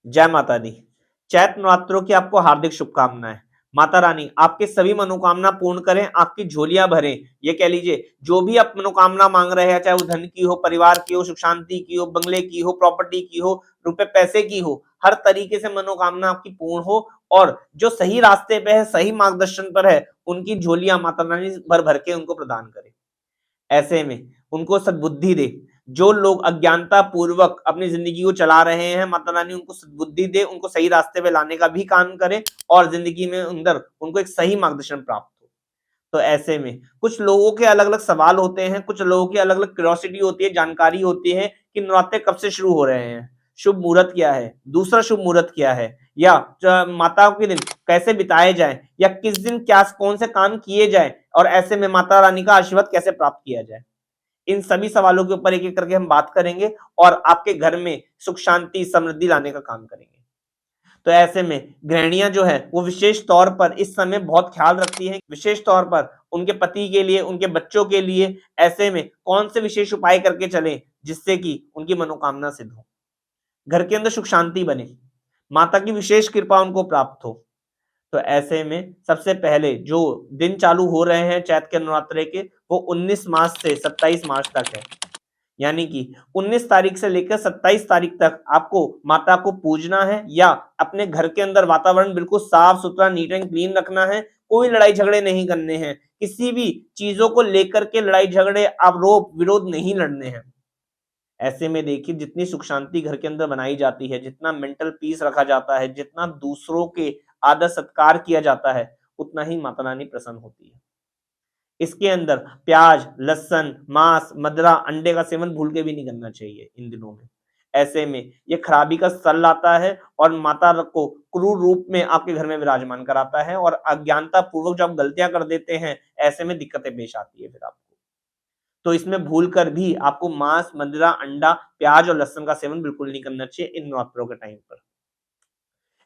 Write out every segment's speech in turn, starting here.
जय माता दी। चैत्र नवरात्रों की आपको हार्दिक शुभकामनाएं। माता रानी आपके सभी मनोकामना पूर्ण करें, आपकी झोलियां भरें। ये कह लीजिए, जो भी आप मनोकामना मांग रहे हैं, चाहे वो धन की हो, परिवार की हो, सुख शांति की हो, बंगले की हो, प्रॉपर्टी की हो, रुपए पैसे की हो, हर तरीके से मनोकामना आपकी पूर्ण हो। और जो सही रास्ते पे है, सही मार्गदर्शन पर है, उनकी झोलियां माता रानी भर भर के उनको प्रदान करें। ऐसे में उनको सद्बुद्धि दे। जो लोग अज्ञानता पूर्वक अपनी जिंदगी को चला रहे हैं, माता रानी उनको सद्बुद्धि दे, उनको सही रास्ते पे लाने का भी काम करे और जिंदगी में अंदर उनको एक सही मार्गदर्शन प्राप्त हो। तो ऐसे में कुछ लोगों के अलग अलग सवाल होते हैं, कुछ लोगों की अलग अलग क्यूरियोसिटी होती है, जानकारी होती है कि नवरात्रे कब से शुरू हो रहे हैं, शुभ मुहूर्त क्या है, दूसरा शुभ मुहूर्त क्या है, या माताओं के दिन कैसे बिताए जाए, या किस दिन क्या कौन से काम किए जाए, और ऐसे में माता रानी का आशीर्वाद कैसे प्राप्त किया जाए। इन सभी सवालों के ऊपर एक एक करके हम बात करेंगे और आपके घर में सुख शांति समृद्धि लाने का काम करेंगे। तो ऐसे में गृहिणियां जो है वो विशेष तौर पर इस समय बहुत ख्याल रखती हैं, विशेष तौर पर उनके पति के लिए, उनके बच्चों के लिए ऐसे में कौन से विशेष उपाय करके चले जिससे कि उनकी मनोकामना सिद्ध हो, घर के अंदर सुख शांति बने, माता की विशेष कृपा उनको प्राप्त हो। तो ऐसे में सबसे पहले जो दिन चालू हो रहे हैं चैत्र के नवरात्रे के, वो 19 मार्च से 27 मार्च तक है। यानी कि 19 तारीख से लेकर 27 तारीख तक आपको माता को पूजना है, या अपने घर के अंदर वातावरण बिल्कुल साफ सुथरा, नीट एंड क्लीन रखना है। कोई लड़ाई झगड़े नहीं करने हैं, किसी भी चीजों को लेकर के लड़ाई झगड़े, आरोप विरोध नहीं लड़ने हैं। ऐसे में देखिए, जितनी सुख शांति घर के अंदर बनाई जाती है, जितना मेंटल पीस रखा जाता है, जितना दूसरों के आदर सत्कार किया जाता है, उतना ही माता रानी प्रसन्न होती है। इसके अंदर प्याज, लहसुन, मांस, मदिरा, अंडे का सेवन भूल के भी नहीं करना चाहिए इन दिनों में। ऐसे में ये खराबी का स्तर लाता है और माता को क्रूर रूप में आपके घर में विराजमान कराता है, और अज्ञानता पूर्वक जब आप गलतियां कर देते हैं, ऐसे में दिक्कतें पेश आती है फिर आपको। तो इसमें भूल कर भी आपको मांस, मदिरा, अंडा, प्याज और लहसुन का सेवन बिल्कुल नहीं करना चाहिए इन नवरात्रों के टाइम पर।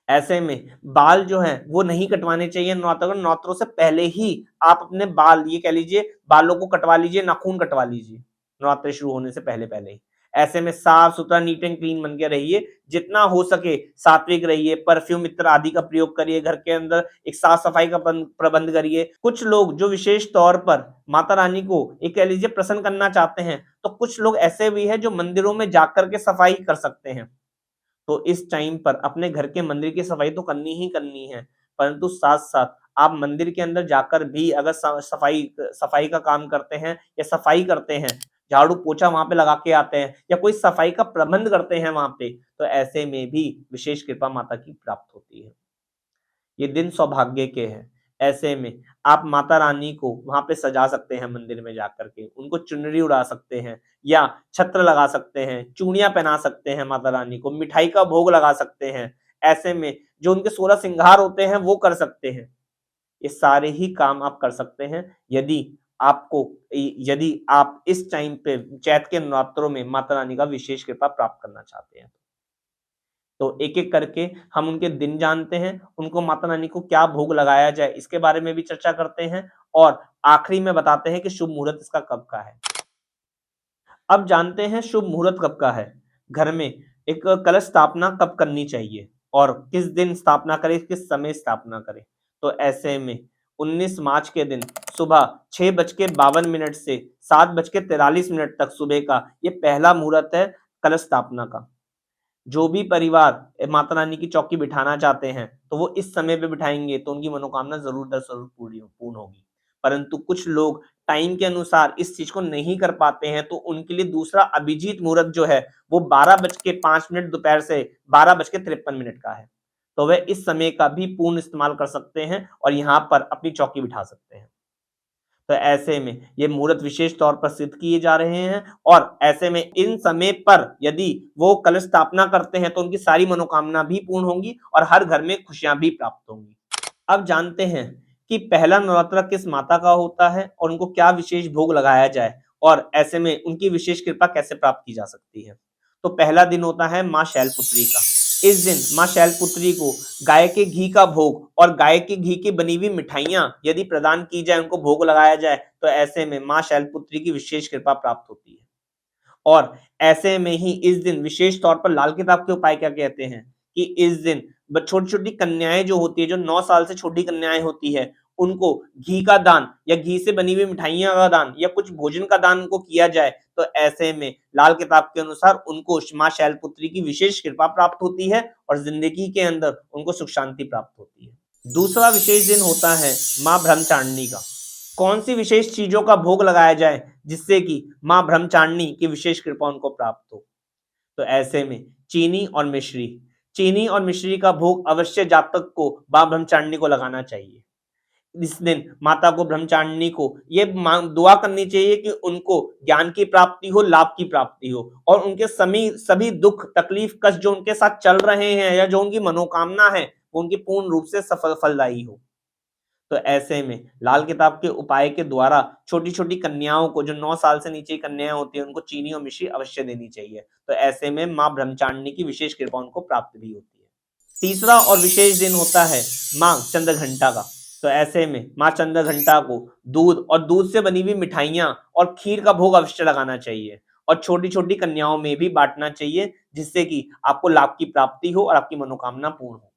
ऐसे में बाल जो है वो नहीं कटवाने चाहिए नवरात्रों से पहले ही। आप अपने बाल, ये कह लीजिए, बालों को कटवा लीजिए, नाखून कटवा लीजिए नवरात्रे शुरू होने से पहले पहले ही। ऐसे में साफ सुथरा, नीट एंड क्लीन बन के रहिए, जितना हो सके सात्विक रहिए, परफ्यूम इत्र आदि का प्रयोग करिए, घर के अंदर एक साफ सफाई का प्रबंध करिए। कुछ लोग जो विशेष तौर पर माता रानी को एक कह लीजिए प्रसन्न करना चाहते हैं, तो कुछ लोग ऐसे भी है जो मंदिरों में जाकर के सफाई कर सकते हैं। तो इस टाइम पर अपने घर के मंदिर की सफाई तो करनी ही करनी है, परंतु साथ-साथ आप मंदिर के अंदर जाकर भी अगर सफाई सफाई का काम करते हैं या सफाई करते हैं, झाड़ू पोछा वहाँ पे लगा के आते हैं, या कोई सफाई का प्रबंध करते हैं वहाँ पे, तो ऐसे में भी विशेष कृपा माता की प्राप्त होती है। ये दिन सौभाग्य के हैं। ऐसे में आप माता रानी को वहाँ पे सजा सकते हैं मंदिर में जाकर के, उनको चुनरी उड़ा सकते हैं, या छत्र लगा सकते हैं, चूड़ियाँ पहना सकते हैं माता रानी को, मिठाई का भोग लगा सकते हैं। ऐसे में जो उनके 16 श्रृंगार होते हैं वो कर सकते हैं। ये सारे ही काम आप कर सकते हैं यदि आपको यदि आप इस टाइम पे चैत्र के नवरात्रों में माता रानी का विशेष कृपा प्राप्त करना चाहते हैं। तो एक-एक करके हम उनके दिन जानते हैं, उनको माता रानी को क्या भोग लगाया जाए इसके बारे में भी चर्चा करते हैं, और आखिरी में बताते हैं कि शुभ मुहूर्त इसका कब का है। अब जानते हैं शुभ मुहूर्त कब का है। घर में एक कलश स्थापना कब करनी चाहिए और किस दिन स्थापना करें, किस समय स्थापना करें। तो ऐसे में 19 मार्च के दिन सुबह 6:52 से 7:43 तक सुबह का ये पहला मुहूर्त है कलश स्थापना का। जो भी परिवार माता रानी की चौकी बिठाना चाहते हैं, तो वो इस समय पे बिठाएँगे तो उनकी मनोकामना ज़रूर दर ज़रूर पूर्ण होगी। परंतु कुछ लोग टाइम के अनुसार इस चीज़ को नहीं कर पाते हैं, तो उनके लिए दूसरा अभिजीत मुहूर्त जो है, वो 12:05 दोपहर से 12:53 का है। तो वे इस समय का भी पूर्ण इस्तेमाल कर सकते हैं और यहाँ पर अपनी चौकी बिठा सकते हैं। तो ऐसे में ये मुहूर्त विशेष तौर पर सिद्ध किए जा रहे हैं, और ऐसे में इन समय पर यदि वो कलश स्थापना करते हैं तो उनकी सारी मनोकामना भी पूर्ण होंगी और हर घर में खुशियां भी प्राप्त होंगी। अब जानते हैं कि पहला नवरात्रा किस माता का होता है और उनको क्या विशेष भोग लगाया जाए, और ऐसे में उनकी विशेष कृपा कैसे प्राप्त की जा सकती है। तो पहला दिन होता है माँ शैलपुत्री का। इस दिन माँ शैलपुत्री को गाय के घी का भोग और गाय के घी की बनी हुई मिठाइयां यदि प्रदान की जाए, उनको भोग लगाया जाए, तो ऐसे में माँ शैलपुत्री की विशेष कृपा प्राप्त होती है। और ऐसे में ही इस दिन विशेष तौर पर लाल किताब के उपाय क्या कहते हैं कि इस दिन छोटी छोटी कन्याएं जो होती है, जो 9 साल से छोटी कन्याएं होती है, उनको घी का दान या घी से बनी हुई मिठाइयां का दान या कुछ भोजन का दान उनको किया जाए, तो ऐसे में लाल किताब के अनुसार उनको मां शैलपुत्री की विशेष कृपा प्राप्त होती है और जिंदगी के अंदर उनको सुख शांति प्राप्त होती है। दूसरा विशेष दिन होता है मां ब्रह्मचारिणी का। कौन सी विशेष चीजों का भोग लगाया जाए जिससे कि मां ब्रह्मचारिणी की विशेष कृपा उनको प्राप्त हो? तो ऐसे में चीनी और मिश्री का भोग अवश्य जातक को मां ब्रह्मचारिणी को लगाना चाहिए। इस दिन माता को ब्रह्मचारिणी को ये दुआ करनी चाहिए कि उनको ज्ञान की प्राप्ति हो, लाभ की प्राप्ति हो और उनके सभी दुख तकलीफ कष्ट जो उनके साथ चल रहे हैं या जो उनकी मनोकामना है वो उनकी पूर्ण रूप से सफल फलदायी हो। तो ऐसे में लाल किताब के उपाय के द्वारा छोटी छोटी कन्याओं को, जो 9 साल से नीचे की कन्याएं होती है, उनको चीनी और मिश्री अवश्य देनी चाहिए। तो ऐसे में मां ब्रह्मचारिणी की विशेष कृपा उनको प्राप्त भी होती है। तीसरा और विशेष दिन होता है मां चंद्रघंटा का। तो ऐसे में मां चंद्रघंटा को दूध और दूध से बनी हुई मिठाइयां और खीर का भोग अवश्य लगाना चाहिए और छोटी छोटी कन्याओं में भी बांटना चाहिए, जिससे कि आपको लाभ की प्राप्ति हो और आपकी मनोकामना पूर्ण हो।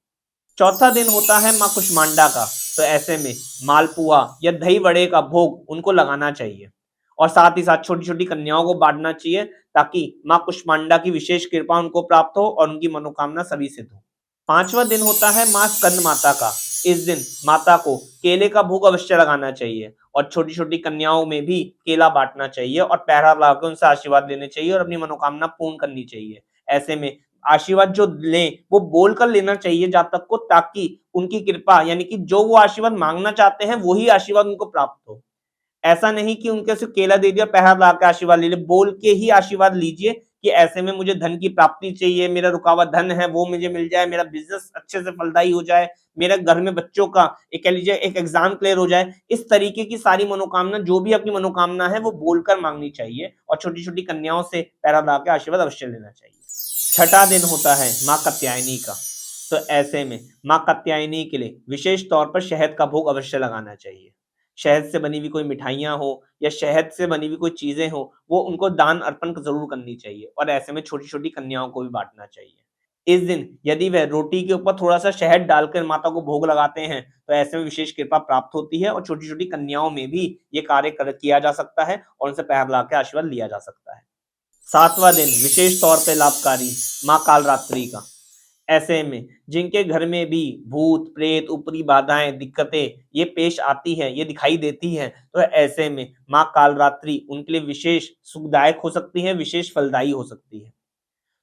चौथा दिन होता है मां कुष्मांडा का। तो ऐसे में मालपुआ या दही वड़े का भोग उनको लगाना चाहिए और साथ ही साथ छोटी छोटी कन्याओं को बांटना चाहिए, ताकि मां कुष्मांडा की विशेष कृपा उनको प्राप्त हो और उनकी मनोकामना सभी सिद्ध हो। पांचवा दिन होता है मां स्कंद माता का। इस दिन माता को केले का भोग अवश्य लगाना चाहिए और छोटी छोटी कन्याओं में भी केला बांटना चाहिए और पैरा लगाकर उनसे आशीर्वाद लेने चाहिए और अपनी मनोकामना पूर्ण करनी चाहिए। ऐसे में आशीर्वाद जो लें वो बोलकर लेना चाहिए जातक को, ताकि उनकी कृपा यानी कि जो वो आशीर्वाद मांगना चाहते हैं वही आशीर्वाद उनको प्राप्त हो। ऐसा नहीं कि उनके सिर्फ केला दे दिया, पैसा ला के आशीर्वाद ले लिया, बोल के ही आशीर्वाद लीजिए कि ऐसे में मुझे धन की प्राप्ति चाहिए, मेरा रुका हुआ धन है वो मुझे मिल जाए, मेरा बिजनेस अच्छे से फलदायी हो जाए, मेरे घर में बच्चों का एक कह लीजिए एक एग्जाम क्लियर हो जाए। इस तरीके की सारी मनोकामना, जो भी अपनी मनोकामना है वो बोलकर मांगनी चाहिए और छोटी छोटी कन्याओं से पैरा ला के आशीर्वाद अवश्य लेना चाहिए। छठा दिन होता है मां कात्यायनी का। तो ऐसे में मां कात्यायनी के लिए विशेष तौर पर शहद का भोग अवश्य लगाना चाहिए। शहद से बनी हुई कोई मिठाइयां हो या शहद से बनी हुई कोई चीजें हो, वो उनको दान अर्पण जरूर करनी चाहिए और ऐसे में छोटी छोटी कन्याओं को भी बांटना चाहिए। इस दिन यदि वह रोटी के ऊपर थोड़ा सा शहद डालकर माता को भोग लगाते हैं, तो ऐसे में विशेष कृपा प्राप्त होती है और छोटी छोटी कन्याओं में भी ये कार्य किया जा सकता है और उनसे पैर लगा के आशीर्वाद लिया जा सकता है। सातवां दिन विशेष तौर पे लाभकारी मां कालरात्रि का। ऐसे में जिनके घर में भी भूत प्रेत ऊपरी बाधाएं दिक्कतें ये पेश आती है, ये दिखाई देती है, तो ऐसे में मां कालरात्रि उनके लिए विशेष सुखदायक हो सकती है, विशेष फलदायी हो सकती है।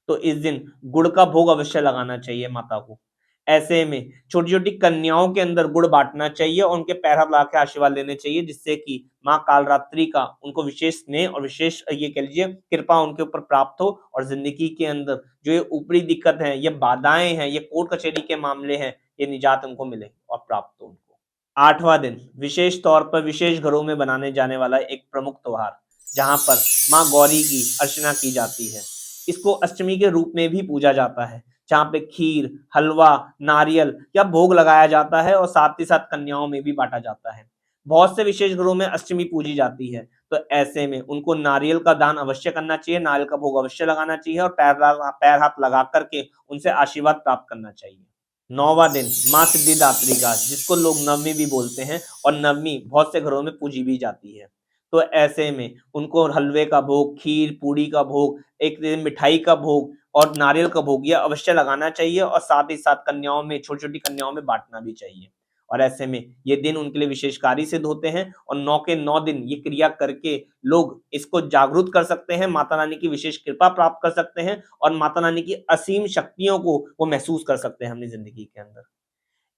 तो इस दिन गुड़ का भोग अवश्य लगाना चाहिए माता को। ऐसे में छोटी छोटी कन्याओं के अंदर गुड़ बांटना चाहिए और उनके पैर हाथ लगा के आशीर्वाद लेने चाहिए, जिससे कि मां कालरात्रि का उनको विशेष स्नेह और विशेष ये कह लीजिए कृपा उनके ऊपर प्राप्त हो और जिंदगी के अंदर जो ये ऊपरी दिक्कत है, ये बाधाएं हैं, ये कोर्ट कचहरी के मामले हैं, ये निजात उनको मिले और प्राप्त हो उनको। आठवां दिन विशेष तौर पर विशेष घरों में बनाने जाने वाला एक प्रमुख त्योहार, जहां पर मां गौरी की अर्चना की जाती है। इसको अष्टमी के रूप में भी पूजा जाता है, जहाँ पे खीर, हलवा, नारियल या भोग लगाया जाता है और साथ ही साथ कन्याओं में भी बांटा जाता है। बहुत से विशेष घरों में अष्टमी पूजी जाती है, तो ऐसे में उनको नारियल का दान अवश्य करना चाहिए, नारियल का भोग अवश्य लगाना चाहिए और पैर हाथ लगा करके उनसे आशीर्वाद प्राप्त करना चाहिए। नौवां दिन मां सिद्धिदात्री का, जिसको लोग नवमी भी बोलते हैं और नवमी बहुत से घरों में पूजी भी जाती है। तो ऐसे में उनको हलवे का भोग, खीर पूड़ी का भोग, एक दिन मिठाई का भोग और नारियल का भोग यह अवश्य लगाना चाहिए और साथ ही साथ कन्याओं में, छोटी छोटी कन्याओं में बांटना भी चाहिए। और ऐसे में ये दिन उनके लिए विशेषकारी सिद्ध होते हैं और 9 के 9 दिन ये क्रिया करके लोग इसको जागरूक कर सकते हैं, माता रानी की विशेष कृपा प्राप्त कर सकते हैं और माता रानी की असीम शक्तियों को वो महसूस कर सकते हैं अपनी जिंदगी के अंदर।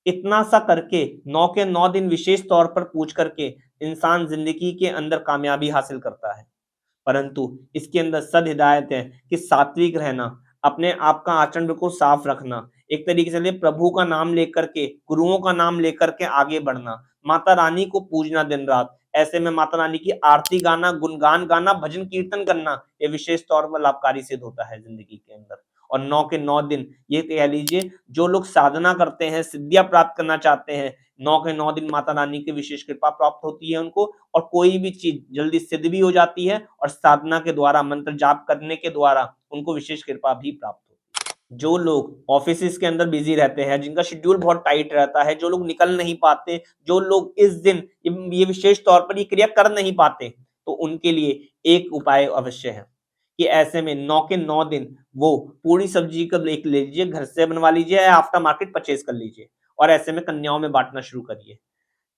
इतना सा करके 9 के 9 दिन विशेष तौर पर पूछ करके इंसान जिंदगी के अंदर कामयाबी हासिल करता है। परंतु इसके अंदर सद हिदायत है कि सात्विक रहना, अपने आप का आचरण बिल्कुल साफ रखना, एक तरीके से प्रभु का नाम लेकर के, गुरुओं का नाम लेकर के आगे बढ़ना, माता रानी को पूजना दिन रात, ऐसे में माता रानी की आरती गाना, गुणगान गाना, भजन कीर्तन करना, ये विशेष तौर पर लाभकारी सिद्ध होता है जिंदगी के अंदर। और 9 के 9 दिन ये कह लीजिए, जो लोग साधना करते हैं, सिद्धियां प्राप्त करना चाहते हैं, 9 के 9 दिन माता रानी की विशेष कृपा प्राप्त होती है उनको और कोई भी चीज जल्दी सिद्ध भी हो जाती है और साधना के द्वारा, मंत्र जाप करने के द्वारा उनको विशेष कृपा भी प्राप्त होती है। जो लोग ऑफिसेज के अंदर बिजी रहते हैं, जिनका शेड्यूल बहुत टाइट रहता है, जो लोग निकल नहीं पाते, जो लोग इस दिन ये विशेष तौर पर ये क्रिया कर नहीं पाते, तो उनके लिए एक उपाय अवश्य है कि ऐसे में 9 के 9 दिन वो पूरी सब्जी का ले लीजिए, घर से बनवा लीजिए या आफ्टर मार्केट परचेज कर लीजिए और ऐसे में कन्याओं में बांटना शुरू करिए।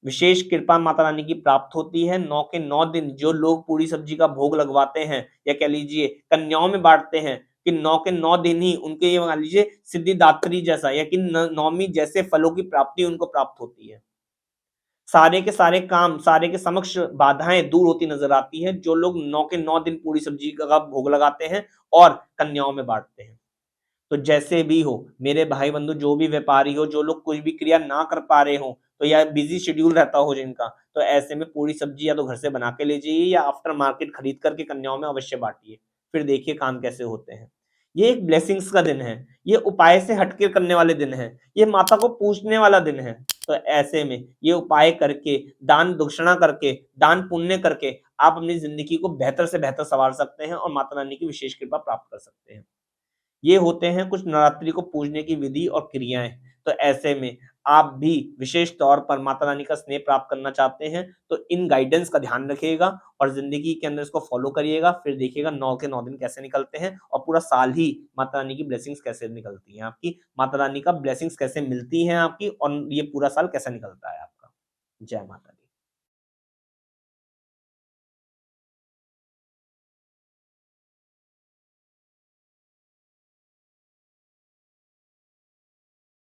विशेष कृपा माता रानी की प्राप्त होती है। 9 के 9 दिन जो लोग पूरी सब्जी का भोग लगवाते हैं या कह लीजिए कन्याओं में बाँटते हैं कि 9 के 9 दिन ही उनके ये मान लीजिए सिद्धिदात्री जैसा या कि न नवमी जैसे फलों की प्राप्ति उनको प्राप्त होती है। सारे के सारे काम, सारे के समक्ष बाधाएँ दूर होती नज़र आती हैं, जो लोग 9 के 9 दिन पूरी सब्जी का भोग लगाते हैं और कन्याओं में बाँटते हैं। तो जैसे भी हो, मेरे भाई-बंधु जो भी व्यापारी हो, जो लोग कोई भी क्रिया ना कर पा रहे हों, तो या बिज़ी शेड्यूल रहता हो जिनका, तो ऐसे में पूरी सब्ज़ी या तो घर से बना के ले जाइए या आफ्टर मार्केट खरीद कर के कन्याओं में अवश्य बाँटिए। फिर देखिए काम कैसे होते हैं। ये एक ब्लेसिंग्स का दिन है, ये उपाय से हट के करने वाले दिन है, ये माता को पूजने वाला दिन है। तो ऐसे में ये उपाय करके, दान दक्षिणा करके, दान पुण्य करके आप अपनी ज़िंदगी को बेहतर से बेहतर सँवार सकते हैं और माता रानी की विशेष कृपा प्राप्त कर सकते हैं। ये होते हैं कुछ नवरात्रि को पूजने की विधि और क्रियाएँ। तो ऐसे में आप भी विशेष तौर पर माता रानी का स्नेह प्राप्त करना चाहते हैं, तो इन गाइडेंस का ध्यान रखिएगा और ज़िंदगी के अंदर इसको फ़ॉलो करिएगा। फिर देखिएगा 9 के 9 दिन कैसे निकलते हैं और पूरा साल ही माता रानी की ब्लेसिंग्स कैसे निकलती हैं आपकी, माता रानी का ब्लेसिंग्स कैसे मिलती हैं आपकी और ये पूरा साल कैसा निकलता है आपका। जय माता दी।